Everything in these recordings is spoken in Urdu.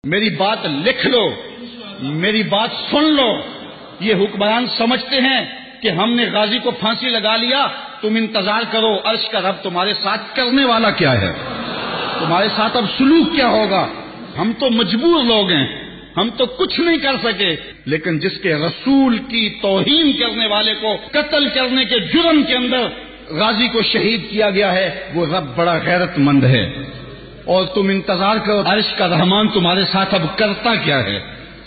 میری بات لکھ لو، میری بات سن لو۔ یہ حکمران سمجھتے ہیں کہ ہم نے غازی کو پھانسی لگا لیا، تم انتظار کرو عرش کا رب تمہارے ساتھ کرنے والا کیا ہے، تمہارے ساتھ اب سلوک کیا ہوگا۔ ہم تو مجبور لوگ ہیں، ہم تو کچھ نہیں کر سکے، لیکن جس کے رسول کی توہین کرنے والے کو قتل کرنے کے جرم کے اندر غازی کو شہید کیا گیا ہے، وہ رب بڑا غیرت مند ہے۔ اور تم انتظار کرو عرش کا رحمان تمہارے ساتھ اب کرتا کیا ہے۔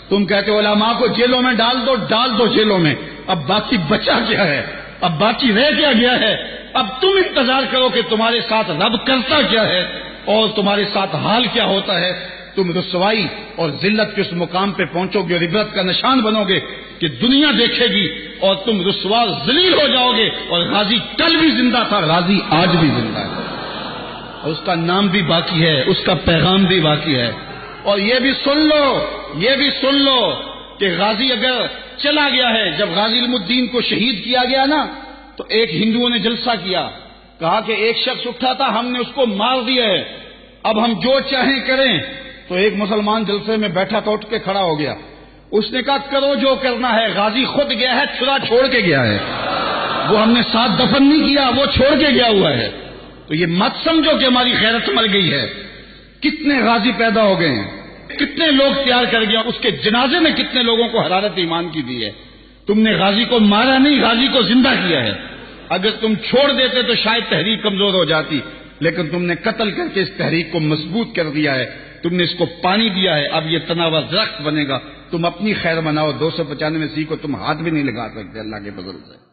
تم کہتے ہو علماء کو جیلوں میں ڈال دو جیلوں میں، اب باقی بچا کیا ہے، اب باقی رہ کیا گیا ہے۔ اب تم انتظار کرو کہ تمہارے ساتھ رب کرتا کیا ہے اور تمہارے ساتھ حال کیا ہوتا ہے۔ تم رسوائی اور ذلت کے اس مقام پہ پہنچو گے اور عبرت کا نشان بنو گے کہ دنیا دیکھے گی، اور تم رسوا ذلیل ہو جاؤ گے۔ اور غازی کل بھی زندہ تھا، غازی آج بھی زندہ ہے، اور اس کا نام بھی باقی ہے، اس کا پیغام بھی باقی ہے۔ اور یہ بھی سن لو کہ غازی اگر چلا گیا ہے، جب غازی علم الدین کو شہید کیا گیا نا، تو ایک ہندوؤں نے جلسہ کیا، کہا کہ ایک شخص اٹھا تھا، ہم نے اس کو مار دیا ہے، اب ہم جو چاہیں کریں۔ تو ایک مسلمان جلسے میں بیٹھا تھا، اٹھ کے کھڑا ہو گیا، اس نے کہا کرو جو کرنا ہے، غازی خود گیا ہے، چھرا چھوڑ کے گیا ہے، وہ ہم نے ساتھ دفن نہیں کیا، وہ چھوڑ کے گیا ہوا ہے۔ تو یہ مت سمجھو کہ ہماری غیرت مر گئی ہے۔ کتنے غازی پیدا ہو گئے ہیں، کتنے لوگ تیار کر گیا، اس کے جنازے میں کتنے لوگوں کو حرارت ایمان کی دی ہے۔ تم نے غازی کو مارا نہیں، غازی کو زندہ کیا ہے۔ اگر تم چھوڑ دیتے تو شاید تحریک کمزور ہو جاتی، لیکن تم نے قتل کر کے اس تحریک کو مضبوط کر دیا ہے، تم نے اس کو پانی دیا ہے، اب یہ تناور درخت بنے گا۔ تم اپنی خیر مناؤ، 295 میں سی کو تم ہاتھ بھی نہیں لگا سکتے اللہ کے فضل سے۔